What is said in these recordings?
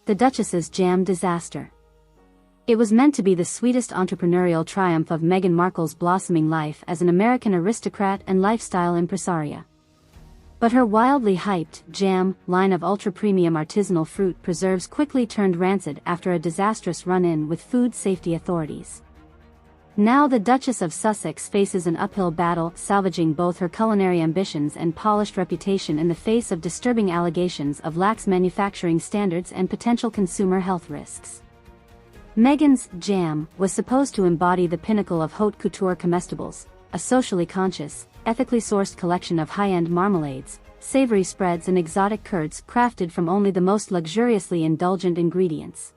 The Duchess's jam disaster. It was meant to be the sweetest entrepreneurial triumph of Meghan Markle's blossoming life as an American aristocrat and lifestyle impresaria. But her wildly hyped jam line of ultra-premium artisanal fruit preserves quickly turned rancid after a disastrous run-in with food safety authorities. Now the Duchess of Sussex faces an uphill battle salvaging both her culinary ambitions and polished reputation in the face of disturbing allegations of lax manufacturing standards and potential consumer health risks. Meghan's jam was supposed to embody the pinnacle of haute couture comestibles, a socially conscious, ethically sourced collection of high-end marmalades, savory spreads and exotic curds crafted from only the most luxuriously indulgent ingredients.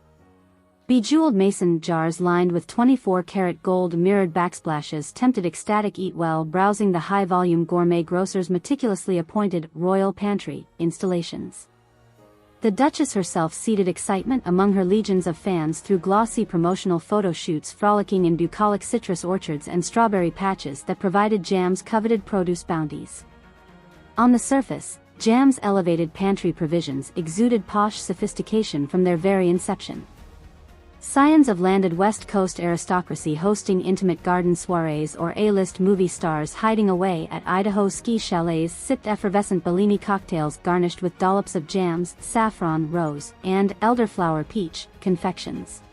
Bejeweled mason jars lined with 24-karat gold mirrored backsplashes tempted ecstatic eat-well browsing the high-volume gourmet grocer's meticulously appointed royal pantry installations. The Duchess herself seeded excitement among her legions of fans through glossy promotional photo shoots frolicking in bucolic citrus orchards and strawberry patches that provided jam's coveted produce bounties. On the surface, jam's elevated pantry provisions exuded posh sophistication from their very inception. Scions of landed West Coast aristocracy hosting intimate garden soirees or A-list movie stars hiding away at Idaho ski chalets sipped effervescent Bellini cocktails garnished with dollops of jams, saffron, rose, and elderflower peach confections.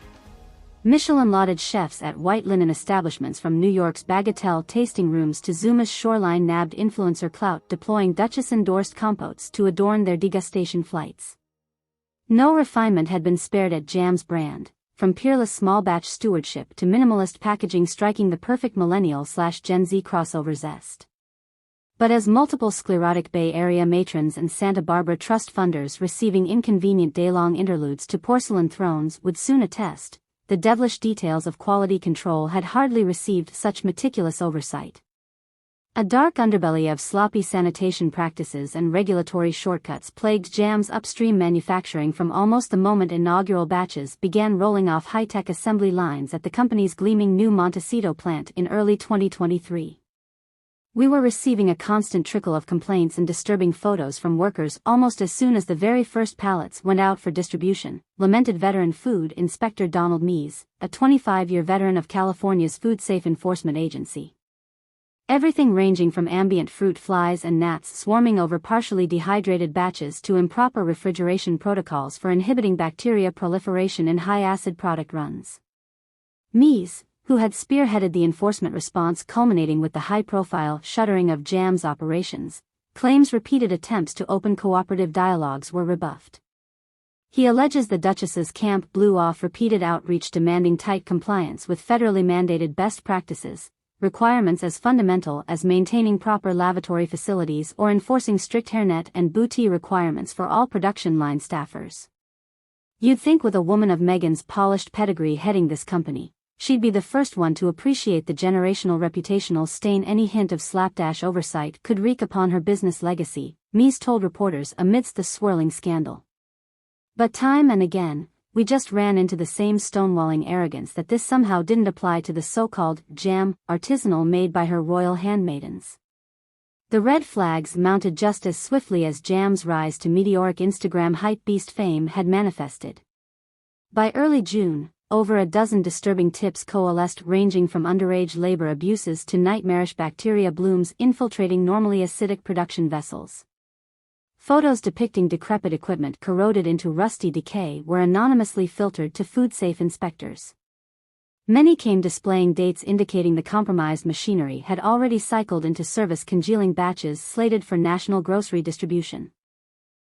Michelin-lauded chefs at white linen establishments from New York's Bagatelle tasting rooms to Zuma's shoreline nabbed influencer clout deploying Duchess-endorsed compotes to adorn their degustation flights. No refinement had been spared at jam's brand, from peerless small-batch stewardship to minimalist packaging striking the perfect millennial/Gen Z crossover zest. But as multiple sclerotic Bay Area matrons and Santa Barbara trust funders receiving inconvenient day-long interludes to porcelain thrones would soon attest, the devilish details of quality control had hardly received such meticulous oversight. A dark underbelly of sloppy sanitation practices and regulatory shortcuts plagued jam's upstream manufacturing from almost the moment inaugural batches began rolling off high-tech assembly lines at the company's gleaming new Montecito plant in early 2023. We were receiving a constant trickle of complaints and disturbing photos from workers almost as soon as the very first pallets went out for distribution, lamented veteran food inspector Donald Mees, a 25-year veteran of California's Food Safe Enforcement Agency. Everything ranging from ambient fruit flies and gnats swarming over partially dehydrated batches to improper refrigeration protocols for inhibiting bacteria proliferation in high-acid product runs. Mees, who had spearheaded the enforcement response culminating with the high-profile shuttering of jam's operations, claims repeated attempts to open cooperative dialogues were rebuffed. He alleges the Duchess's camp blew off repeated outreach demanding tight compliance with federally mandated best practices, requirements as fundamental as maintaining proper lavatory facilities or enforcing strict hairnet and bootee requirements for all production line staffers. You'd think with a woman of Meghan's polished pedigree heading this company, she'd be the first one to appreciate the generational reputational stain any hint of slapdash oversight could wreak upon her business legacy, Mees told reporters amidst the swirling scandal. But time and again, we just ran into the same stonewalling arrogance that this somehow didn't apply to the so-called jam artisanal made by her royal handmaidens. The red flags mounted just as swiftly as jam's rise to meteoric Instagram hypebeast fame had manifested. By early June, over a dozen disturbing tips coalesced ranging from underage labor abuses to nightmarish bacteria blooms infiltrating normally acidic production vessels. Photos depicting decrepit equipment corroded into rusty decay were anonymously filtered to food-safe inspectors. Many came displaying dates indicating the compromised machinery had already cycled into service congealing batches slated for national grocery distribution.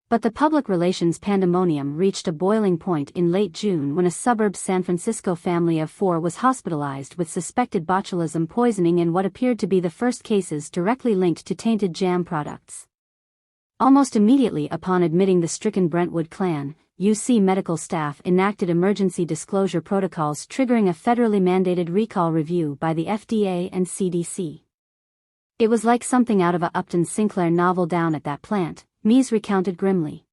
But the public relations pandemonium reached a boiling point in late June when a suburb San Francisco family of 4 was hospitalized with suspected botulism poisoning in what appeared to be the first cases directly linked to tainted jam products. Almost immediately upon admitting the stricken Brentwood clan, UC medical staff enacted emergency disclosure protocols triggering a federally mandated recall review by the FDA and CDC. It was like something out of a Upton Sinclair novel down at that plant, Mees recounted grimly.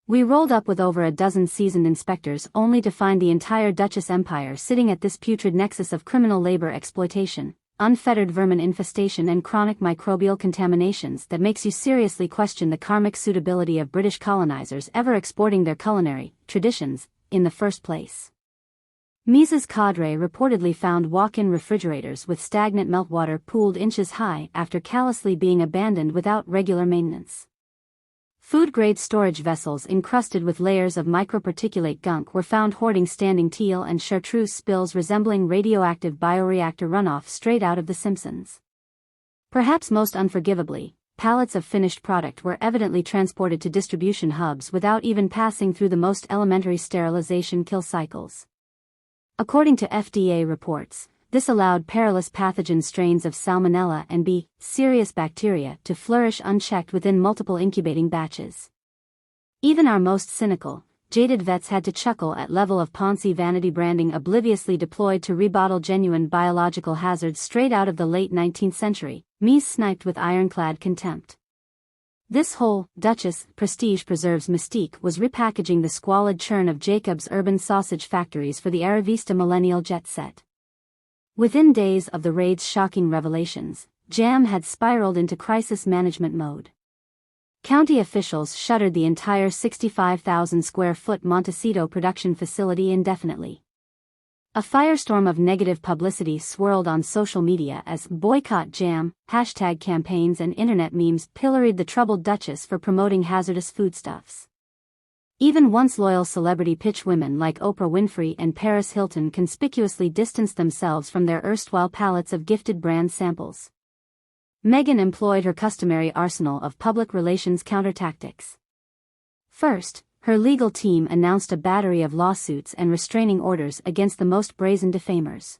We rolled up with over a dozen seasoned inspectors only to find the entire Duchess empire sitting at this putrid nexus of criminal labor exploitation, unfettered vermin infestation and chronic microbial contaminations that makes you seriously question the karmic suitability of British colonizers ever exporting their culinary traditions in the first place. Mises' cadre reportedly found walk-in refrigerators with stagnant meltwater pooled inches high after callously being abandoned without regular maintenance. Food-grade storage vessels encrusted with layers of microparticulate gunk were found hoarding standing teal and chartreuse spills resembling radioactive bioreactor runoff straight out of The Simpsons. Perhaps most unforgivably, pallets of finished product were evidently transported to distribution hubs without even passing through the most elementary sterilization kill cycles. According to FDA reports, this allowed perilous pathogen strains of Salmonella and B. serious bacteria to flourish unchecked within multiple incubating batches. Even our most cynical, jaded vets had to chuckle at level of Ponzi vanity branding obliviously deployed to rebottle genuine biological hazards straight out of the late 19th century, Mies sniped with ironclad contempt. This whole Duchess prestige preserves mystique was repackaging the squalid churn of Jacob's urban sausage factories for the Aravista millennial jet set. Within days of the raid's shocking revelations, Jam had spiraled into crisis management mode. County officials shuttered the entire 65,000-square-foot Montecito production facility indefinitely. A firestorm of negative publicity swirled on social media as boycott Jam, hashtag campaigns and internet memes pilloried the troubled Duchess for promoting hazardous foodstuffs. Even once loyal celebrity pitch women like Oprah Winfrey and Paris Hilton conspicuously distanced themselves from their erstwhile palettes of gifted brand samples. Meghan employed her customary arsenal of public relations counter-tactics. First, her legal team announced a battery of lawsuits and restraining orders against the most brazen defamers.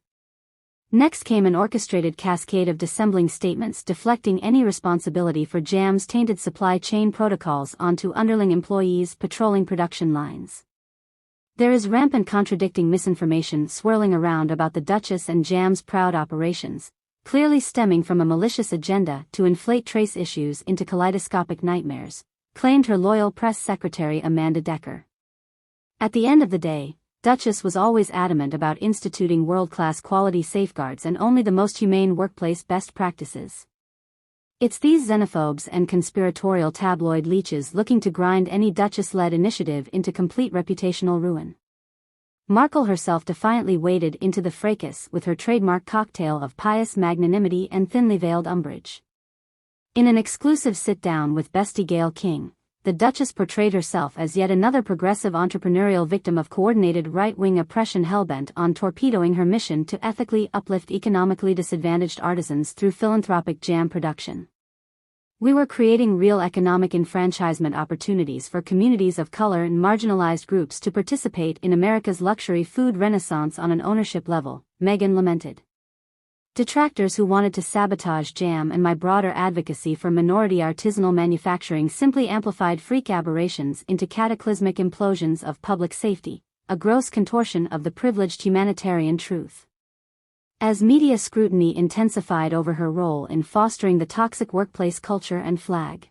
Next came an orchestrated cascade of dissembling statements deflecting any responsibility for Jam's tainted supply chain protocols onto underling employees patrolling production lines. There is rampant contradicting misinformation swirling around about the Duchess and Jam's proud operations, clearly stemming from a malicious agenda to inflate trace issues into kaleidoscopic nightmares, claimed her loyal press secretary Amanda Decker. At the end of the day, Duchess was always adamant about instituting world-class quality safeguards and only the most humane workplace best practices. It's these xenophobes and conspiratorial tabloid leeches looking to grind any Duchess-led initiative into complete reputational ruin. Markle herself defiantly waded into the fracas with her trademark cocktail of pious magnanimity and thinly veiled umbrage. In an exclusive sit-down with bestie Gayle King, the Duchess portrayed herself as yet another progressive entrepreneurial victim of coordinated right-wing oppression hellbent on torpedoing her mission to ethically uplift economically disadvantaged artisans through philanthropic jam production. We were creating real economic enfranchisement opportunities for communities of color and marginalized groups to participate in America's luxury food renaissance on an ownership level, Meghan lamented. Detractors who wanted to sabotage Jam and my broader advocacy for minority artisanal manufacturing simply amplified freak aberrations into cataclysmic implosions of public safety, a gross contortion of the privileged humanitarian truth. As media scrutiny intensified over her role in fostering the toxic workplace culture and flag